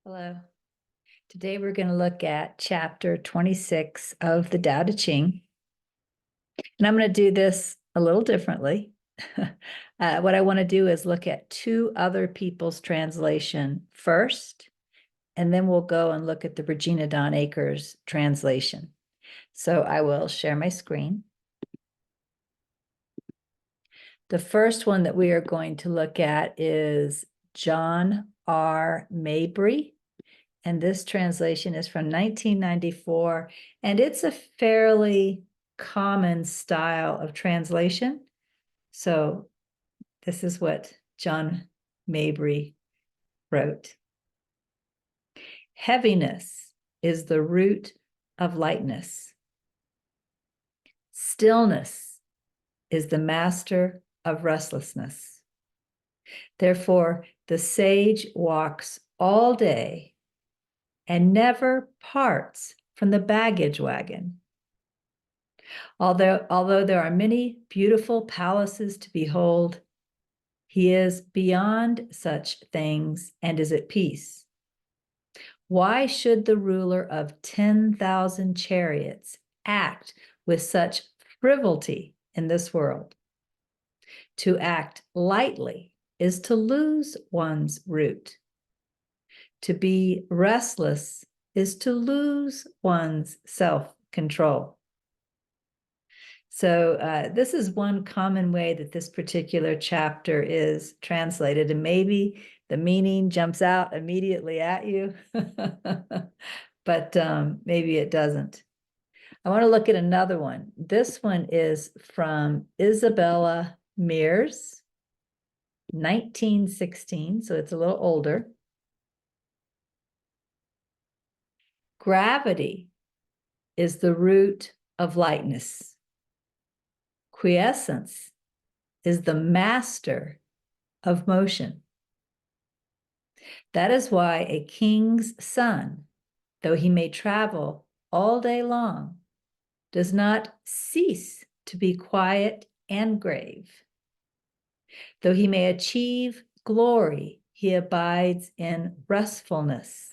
Hello. Today we're going to look at chapter 26 of the Tao Te Ching. And I'm going to do this a little differently. What I want to do is look at two other people's translation first, and then we'll go and look at the Regina Akers translation. So I will share my screen. The first one that we are going to look at is John R. Mabry. And this translation is from 1994, and it's a fairly common style of translation. So this is what John Mabry wrote. Heaviness is the root of lightness. Stillness is the master of restlessness. Therefore, the sage walks all day and never parts from the baggage wagon. Although there are many beautiful palaces to behold, he is beyond such things and is at peace. Why should the ruler of 10,000 chariots act with such frivolity in this world? To act lightly is to lose one's root. To be restless is to lose one's self-control. So this is one common way that this particular chapter is translated, and maybe the meaning jumps out immediately at you, but maybe it doesn't. I want to look at another one. This one is from Isabella Mears, 1916, so it's a little older. Gravity is the root of lightness. Quiescence is the master of motion. That is why a king's son, though he may travel all day long, does not cease to be quiet and grave. Though he may achieve glory, he abides in restfulness.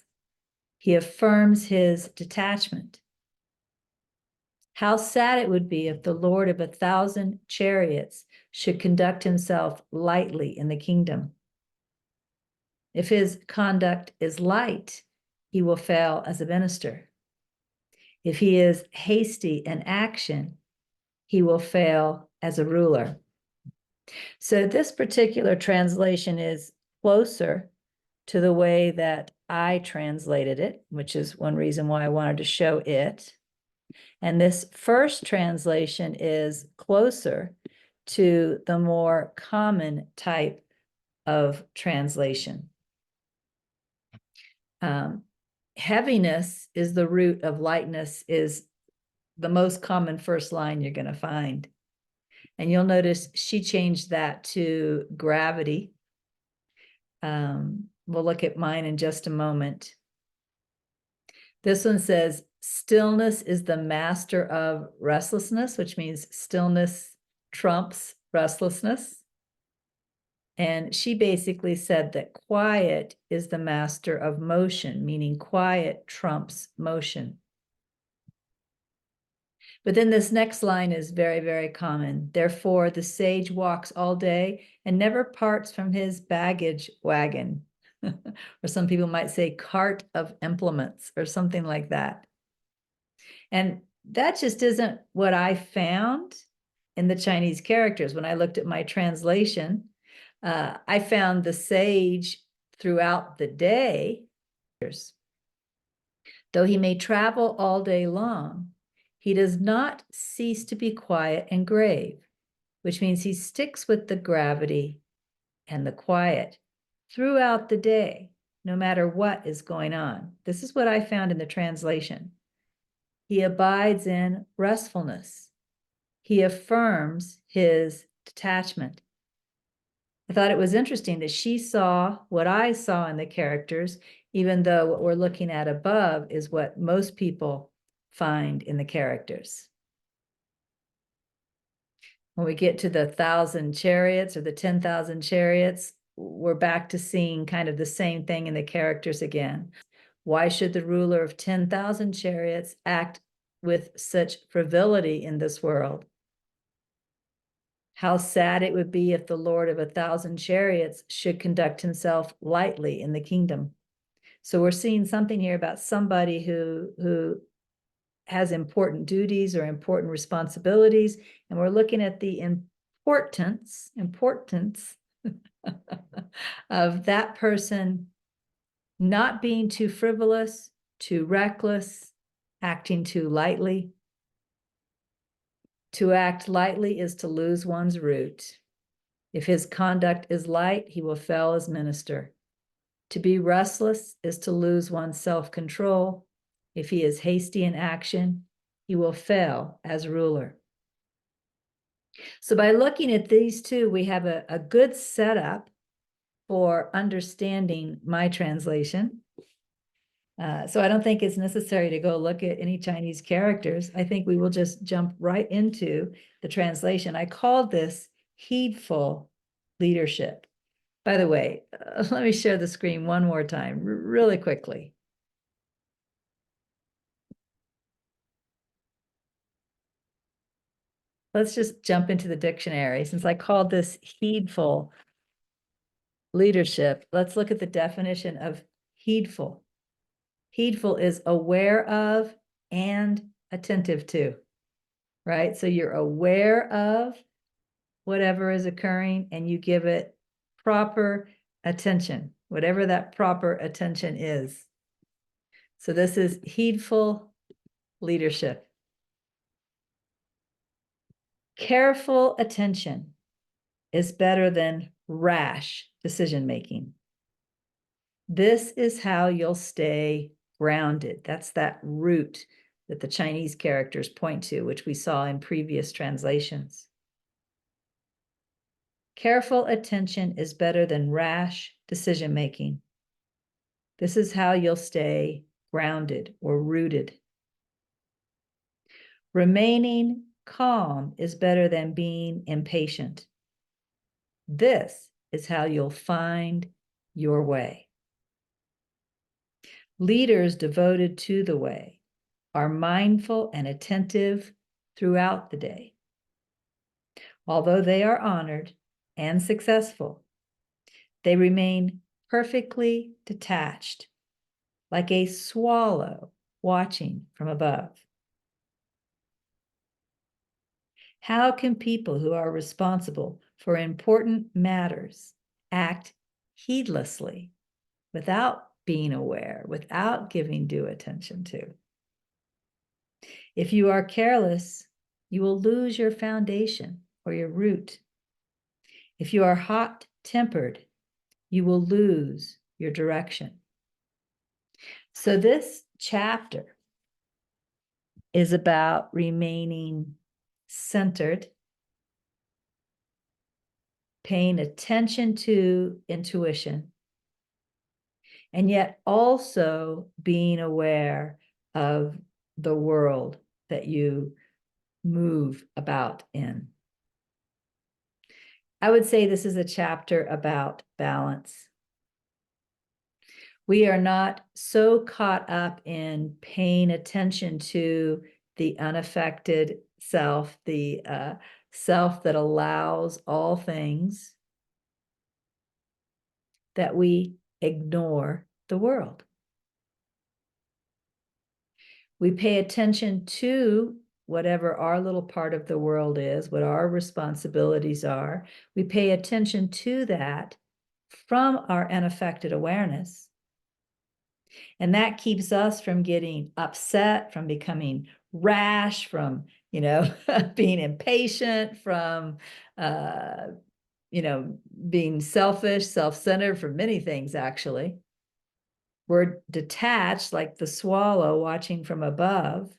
He affirms his detachment. How sad it would be if the Lord of 1,000 chariots should conduct himself lightly in the kingdom. If his conduct is light, he will fail as a minister. If he is hasty in action, he will fail as a ruler. So this particular translation is closer to the way that I translated it, which is one reason why I wanted to show it. And this first translation is closer to the more common type of translation. Heaviness is the root of lightness is the most common first line you're going to find. And you'll notice she changed that to gravity. We'll look at mine in just a moment. This one says, stillness is the master of restlessness, which means stillness trumps restlessness. And she basically said that quiet is the master of motion, meaning quiet trumps motion. But then this next line is very, very common. Therefore, the sage walks all day and never parts from his baggage wagon. Or some people might say cart of implements or something like that. And that just isn't what I found in the Chinese characters. When I looked at my translation, I found the sage throughout the day. Though he may travel all day long, he does not cease to be quiet and grave, which means he sticks with the gravity and the quiet throughout the day, no matter what is going on. This is what I found in the translation. He abides in restfulness. He affirms his detachment. I thought it was interesting that she saw what I saw in the characters, even though what we're looking at above is what most people find in the characters. When we get to the 1,000 chariots or the 10,000 chariots, we're back to seeing kind of the same thing in the characters again. Why should the ruler of 10,000 chariots act with such frivolity in this world? How sad it would be if the Lord of 1,000 chariots should conduct himself lightly in the kingdom. So we're seeing something here about somebody who has important duties or important responsibilities, and we're looking at the importance of that person not being too frivolous, too reckless, acting too lightly. To act lightly is to lose one's root. If his conduct is light, he will fail as minister. To be restless is to lose one's self-control. If he is hasty in action, he will fail as ruler. So by looking at these two, we have a good setup for understanding my translation. So I don't think it's necessary to go look at any Chinese characters. I think we will just jump right into the translation. I called this Heedful Leadership. By the way, let me share the screen one more time, really quickly. Let's just jump into the dictionary. Since I called this Heedful Leadership, let's look at the definition of heedful. Heedful is aware of and attentive to, right? So you're aware of whatever is occurring and you give it proper attention, whatever that proper attention is. So this is heedful leadership. Careful attention is better than rash decision-making. This is how you'll stay grounded. That's that root that the Chinese characters point to, which we saw in previous translations. Careful attention is better than rash decision-making. This is how you'll stay grounded or rooted. Remaining calm is better than being impatient. This is how you'll find your way. Leaders devoted to the way are mindful and attentive throughout the day. Although they are honored and successful, they remain perfectly detached, like a swallow watching from above. How can people who are responsible for important matters act heedlessly without being aware, without giving due attention to? If you are careless, you will lose your foundation or your root. If you are hot-tempered, you will lose your direction. So this chapter is about remaining centered, paying attention to intuition, and yet also being aware of the world that you move about in. I would say this is a chapter about balance. We are not so caught up in paying attention to the unaffected self, the self that allows all things, that we ignore the world. We pay attention to whatever our little part of the world is, what our responsibilities are. We pay attention to that from our unaffected awareness. And that keeps us from getting upset, from becoming rash, from, being impatient, from, being selfish, self-centered, for many things, actually. We're detached like the swallow watching from above,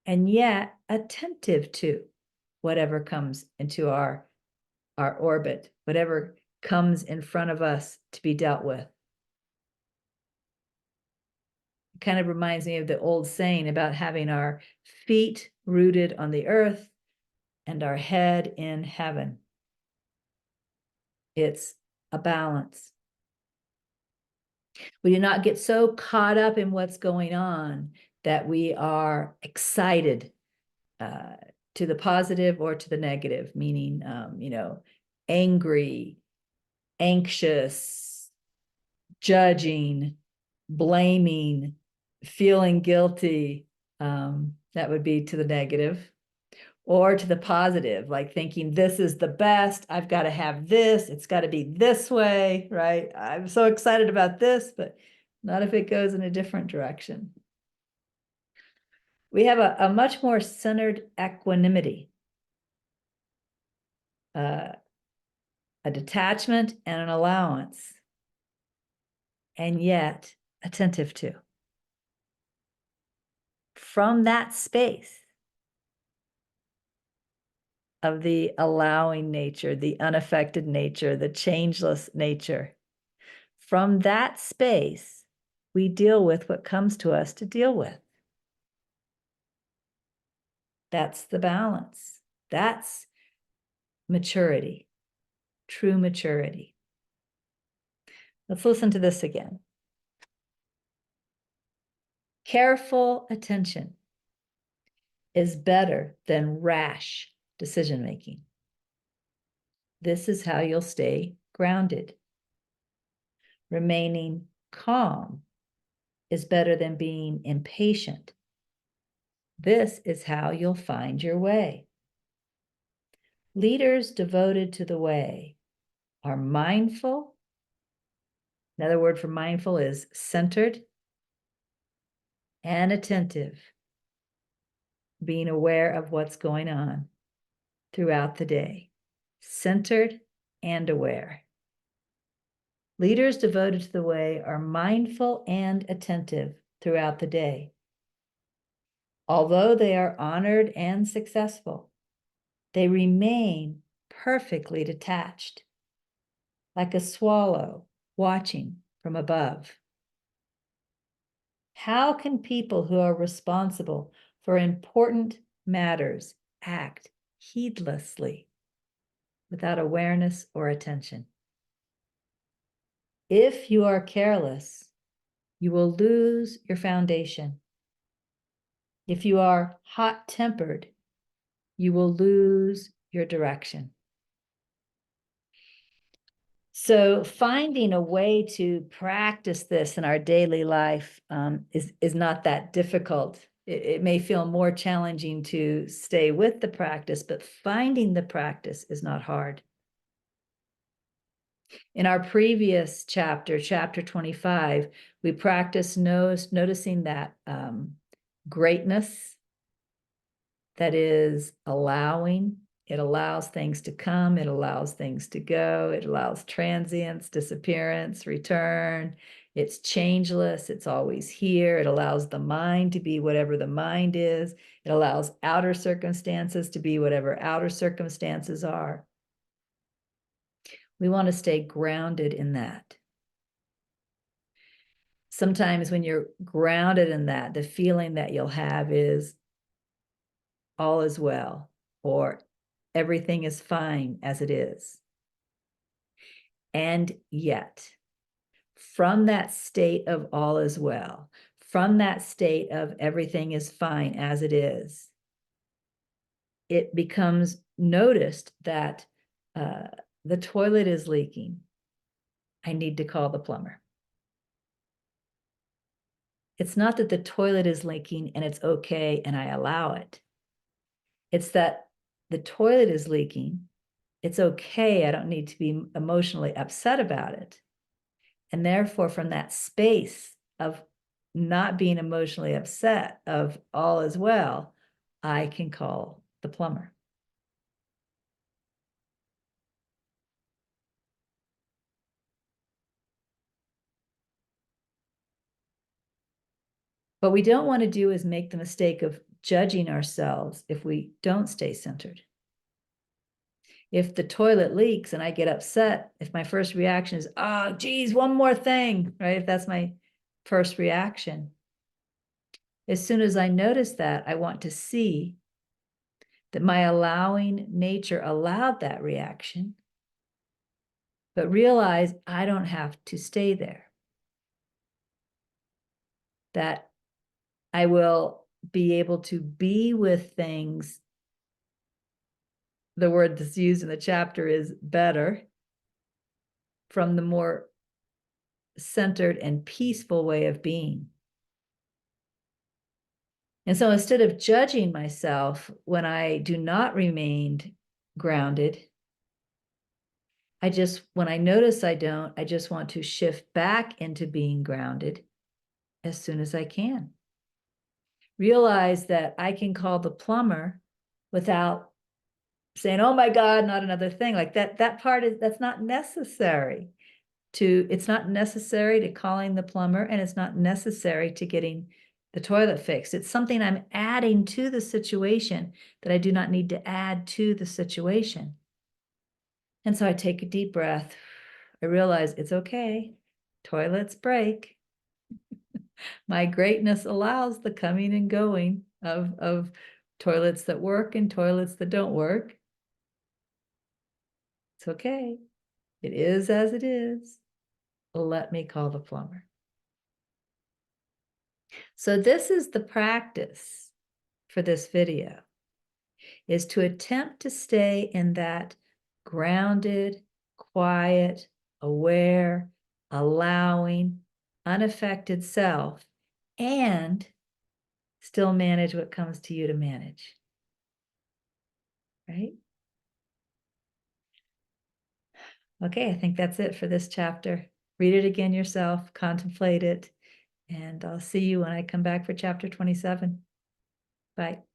and yet attentive to whatever comes into our orbit, whatever comes in front of us to be dealt with. It kind of reminds me of the old saying about having our feet rooted on the earth and our head in heaven. It's a balance. We do not get so caught up in what's going on that we are excited to the positive or to the negative, meaning, angry, anxious, judging, blaming, feeling guilty. That would be to the negative. Or to the positive, like thinking this is the best, I've got to have this, it's got to be this way, right? I'm so excited about this, but not if it goes in a different direction. We have a much more centered equanimity, a detachment and an allowance, and yet attentive to. From that space of the allowing nature, the unaffected nature, the changeless nature, from that space, we deal with what comes to us to deal with. That's the balance. That's maturity, true maturity. Let's listen to this again. Careful attention is better than rash decision-making. This is how you'll stay grounded. Remaining calm is better than being impatient. This is how you'll find your way. Leaders devoted to the way are mindful. Another word for mindful is centered and attentive, being aware of what's going on throughout the day. Centered and aware. Leaders devoted to the way are mindful and attentive throughout the day. Although they are honored and successful, they remain perfectly detached, like a swallow watching from above. How can people who are responsible for important matters act heedlessly without awareness or attention? If you are careless, you will lose your foundation. If you are hot-tempered, you will lose your direction. So finding a way to practice this in our daily life is not that difficult. It may feel more challenging to stay with the practice, but finding the practice is not hard. In our previous chapter, chapter 25, we practiced noticing that greatness, that is allowing. It allows things to come, it allows things to go, it allows transience, disappearance, return. It's changeless, it's always here. It allows the mind to be whatever the mind is. It allows outer circumstances to be whatever outer circumstances are. We want to stay grounded in that. Sometimes when you're grounded in that, the feeling that you'll have is all is well, or everything is fine as it is. And yet, from that state of all is well, from that state of everything is fine as it is, it becomes noticed that the toilet is leaking. I need to call the plumber. It's not that the toilet is leaking and it's okay and I allow it. It's that the toilet is leaking. It's okay. I don't need to be emotionally upset about it. And therefore, from that space of not being emotionally upset, of all is well, I can call the plumber. What we don't want to do is make the mistake of judging ourselves if we don't stay centered. If the toilet leaks and I get upset, if my first reaction is, oh, geez, one more thing, right? If that's my first reaction. As soon as I notice that, I want to see that my allowing nature allowed that reaction. but realize I don't have to stay there. That I will be able to be with things. The word that's used in the chapter is better, from the more centered and peaceful way of being. And so instead of judging myself when I do not remain grounded, when I notice I don't, I just want to shift back into being grounded as soon as I can. Realize that I can call the plumber without saying, oh my God, not another thing. Like that part that's not necessary. It's not necessary to calling the plumber, and it's not necessary to getting the toilet fixed. It's something I'm adding to the situation that I do not need to add to the situation. And so I take a deep breath. I realize it's okay. Toilets break. My greatness allows the coming and going of toilets that work and toilets that don't work. It's okay. It is as it is. Let me call the plumber. So this is the practice for this video, is to attempt to stay in that grounded, quiet, aware, allowing, unaffected self, and still manage what comes to you to manage. Right? Okay, I think that's it for this chapter. Read it again yourself, contemplate it, and I'll see you when I come back for chapter 27. Bye.